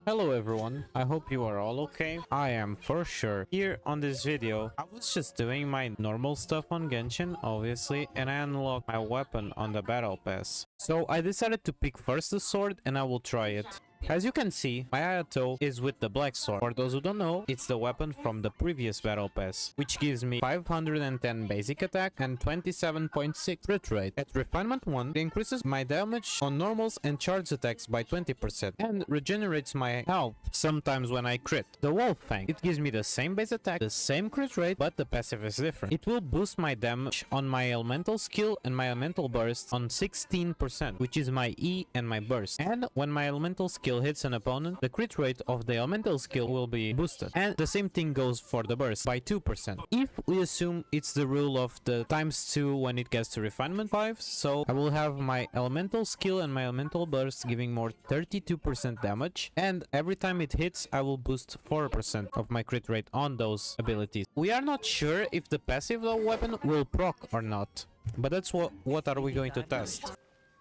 Hello everyone, I hope you are all okay. I am for sure. Here on this video, I was just doing my normal stuff on Genshin, obviously, and I unlocked my weapon on the battle pass. So I decided to pick first the sword and I will try it. As you can see, my Ayato is with the black sword. For those who don't know, it's the weapon from the previous battle pass, which gives me 510 basic attack and 27.6 crit rate. At refinement 1, it increases my damage on normals and charge attacks by 20% and regenerates my health sometimes when I crit. The Wolf Fang, it gives me the same base attack, the same crit rate, but the passive is different. It will boost my damage on my elemental skill and my elemental burst on 16%, which is my E and my burst. And when my elemental skill hits an opponent, the crit rate of the elemental skill will be boosted. And the same thing goes for the burst by 2%. If we assume it's the rule of the ×2 when it gets to refinement 5, so I will have my elemental skill and my elemental burst giving more 32% damage, and every time it hits I will boost 4% of my crit rate on those abilities. We are not sure if the passive of weapon will proc or not, but that's what are we going to test.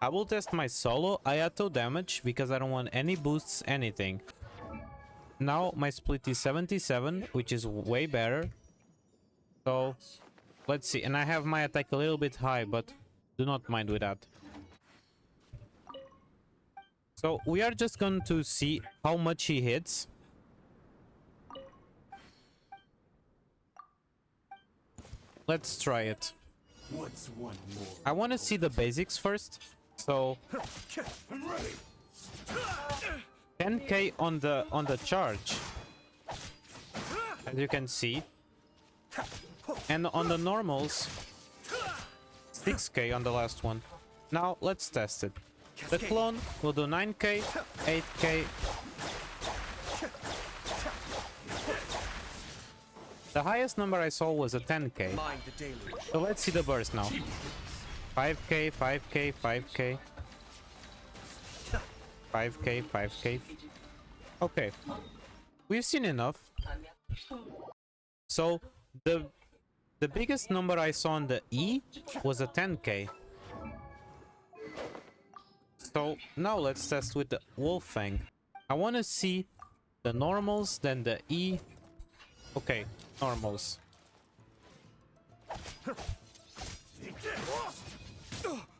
I will test my solo Ayato damage because I don't want any boosts, anything. Now my split is 77, which is way better. So let's see, and I have my attack a little bit high, but do not mind with that. So we are just going to see how much he hits. Let's try it. What's one more? I want to see the basics first. So I'm ready. 10k on the charge, as you can see, and on the normals 6k on the last one. Now let's test it. The clone will do 9k, 8k. The highest number I saw was a 10k. So let's see the burst now. 5k, 5k, 5k. 5k, 5k. Okay. We've seen enough. So the biggest number I saw on the E was a 10k. So now let's test with the Wolf Fang. I want to see the normals, then the E. Okay, normals.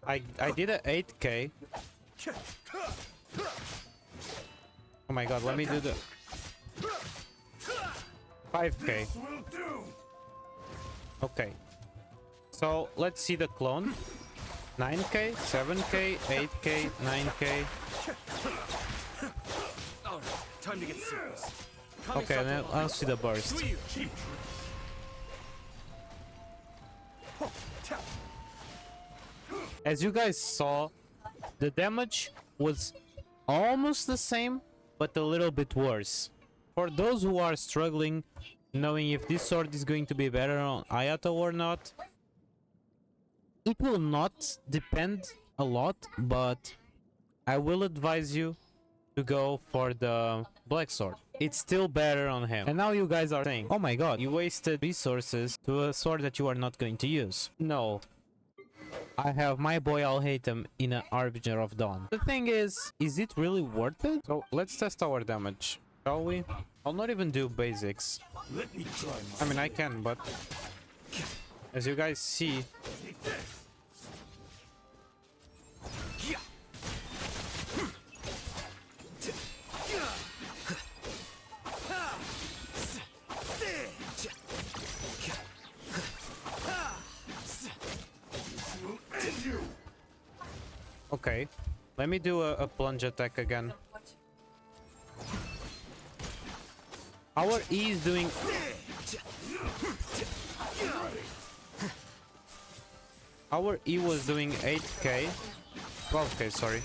I did a 8k. Oh my god, let me do the 5k. Okay. So let's see the clone. 9k, 7k, 8k, 9k. Time to get serious. Okay, then I'll see the burst. As you guys saw, the damage was almost the same, but a little bit worse. For those who are struggling, knowing if this sword is going to be better on Ayato or not, it will not depend a lot, but I will advise you to go for the black sword. It's still better on him. And now you guys are saying, oh my god, you wasted resources to a sword that you are not going to use. No. I have my boy Alhaitam in an Harbinger of Dawn. The thing is it really worth it? So let's test our damage, shall we? I'll not even do basics. Let me try I mean, I can, but as you guys see, okay, let me do a plunge attack again. Our E is doing... Our E was doing 8k. 12k, sorry.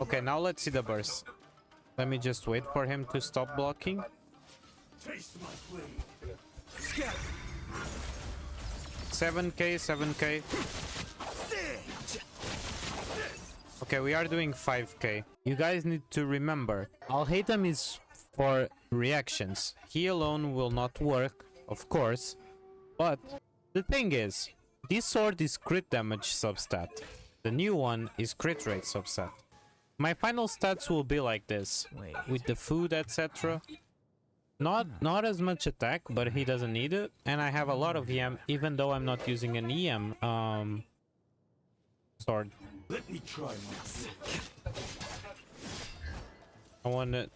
Okay, now let's see the burst. Let me just wait for him to stop blocking. 7k, 7k. Okay, we are doing 5k. You guys need to remember, Alhaitam is for reactions. He alone will not work, of course. But the thing is, this sword is crit damage substat. The new one is crit rate substat. My final stats will be like this, Wait. with the food, etc. Not as much attack, but he doesn't need it, and I have a lot of EM, even though I'm not using an EM sword. Let me try my I want it.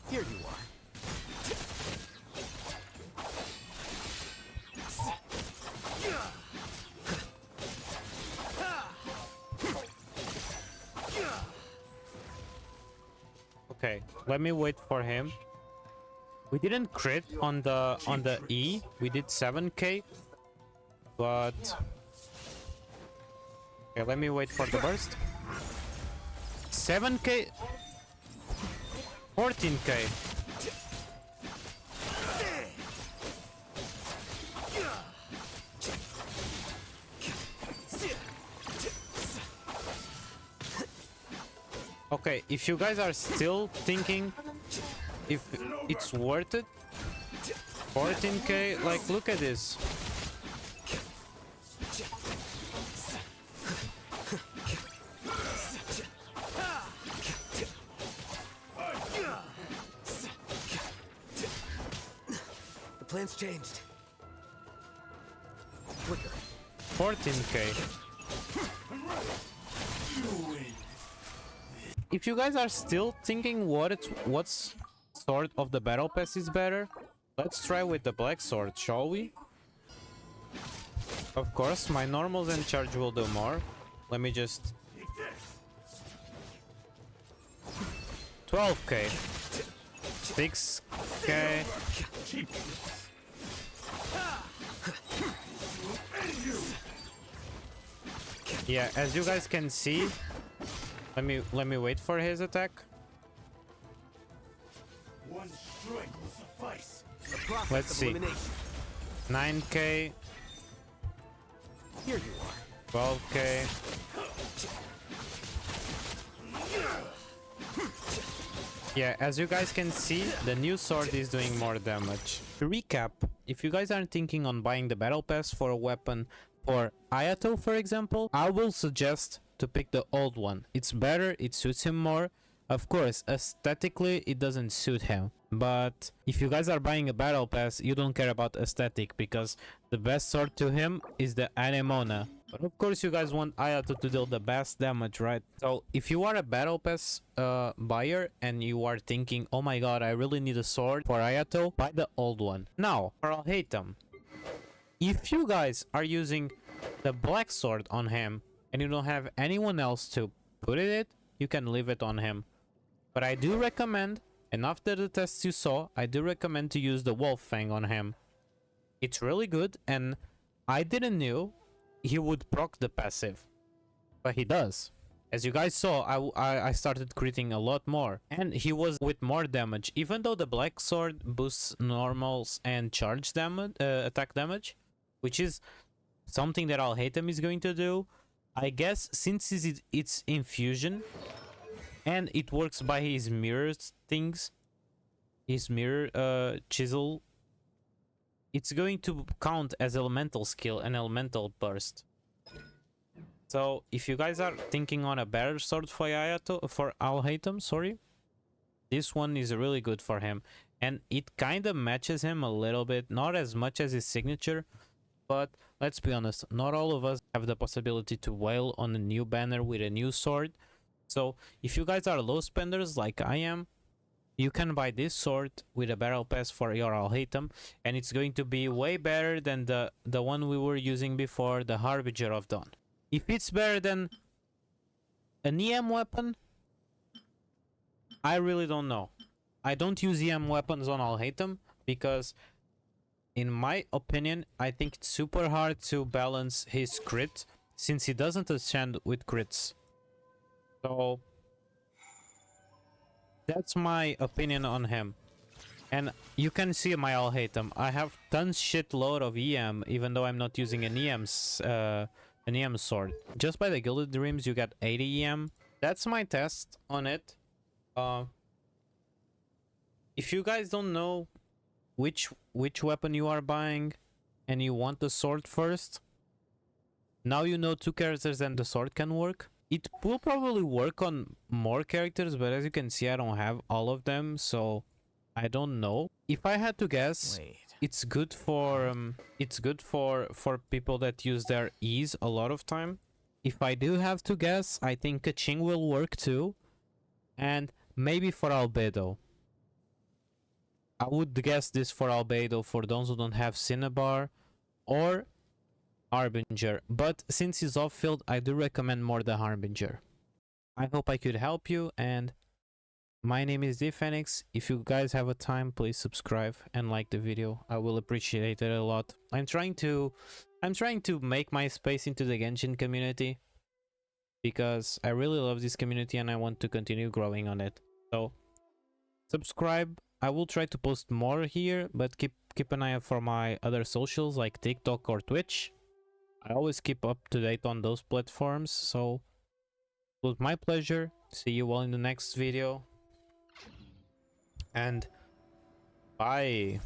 Here you are. Okay, let me wait for him. We didn't crit on the E. We did 7k, but okay, let me wait for the burst. 7k, 14k. Okay, if you guys are still thinking if it's worth it, 14k, like, look at this. The plan's changed. Quicker. 14k. If you guys are still thinking what's sword of the battle pass is better, let's try with the black sword, shall we? Of course, my normals and charge will do more. Let me just 12k, 6k. Yeah, as you guys can see, let me wait for his attack. One strike will suffice. Let's see. 9k, Here you are. 12k. Yeah, as you guys can see, the new sword is doing more damage. To recap, if you guys aren't thinking on buying the battle pass for a weapon for Ayato, for example, I will suggest to pick the old one. It's better, it suits him more. Of course, aesthetically, it doesn't suit him. But if you guys are buying a battle pass, you don't care about aesthetic, because the best sword to him is the Anemona. But of course, you guys want Ayato to deal the best damage, right? So if you are a battle pass buyer and you are thinking, oh my god, I really need a sword for Ayato, buy the old one. Now, for Alhaitam, if you guys are using the black sword on him and you don't have anyone else to put it, you can leave it on him. But I do recommend, and after the tests you saw, I do recommend to use the Wolf Fang on him. It's really good, and I didn't know he would proc the passive, but he does. As you guys saw, I started critting a lot more, and he was with more damage. Even though the black sword boosts normals and charge damage, attack damage, which is something that Alhaitam is going to do, I guess since it's infusion and it works by his mirrors things, his mirror chisel, it's going to count as elemental skill and elemental burst. So if you guys are thinking on a better sword for Alhaitam, sorry, this one is really good for him, and it kind of matches him a little bit, not as much as his signature, but let's be honest, not all of us have the possibility to wail on a new banner with a new sword. So if you guys are low spenders like I am, you can buy this sword with a battle pass for your Alhaitam, and it's going to be way better than the one we were using before, the Harbinger of Dawn. If it's better than an EM weapon, I really don't know. I don't use EM weapons on Alhaitam because, in my opinion, I think it's super hard to balance his crit since he doesn't ascend with crits. So that's my opinion on him. And you can see my Alhaitam. I have tons shitload of EM, even though I'm not using an EM sword. Just by the Gilded Dreams, you get 80 EM. That's my test on it. If you guys don't know which weapon you are buying and you want the sword first, now you know two characters and the sword can work. It will probably work on more characters, but as you can see, I don't have all of them, so I don't know. If I had to guess, Wait. it's good for people that use their E's a lot of time. If I do have to guess, I think Kaching will work too, and maybe for Albedo. I would guess this for Albedo for those who don't have Cinnabar or Harbinger, but since he's off field, I do recommend more the Harbinger. I hope I could help you, and my name is Phoenix. If you guys have a time, please subscribe and like the video. I will appreciate it a lot. I'm trying to make my space into the Genshin community because I really love this community and I want to continue growing on it. So subscribe. I will try to post more here, but keep an eye out for my other socials like TikTok or Twitch. I always keep up to date on those platforms, so it was my pleasure. See you all in the next video. And bye.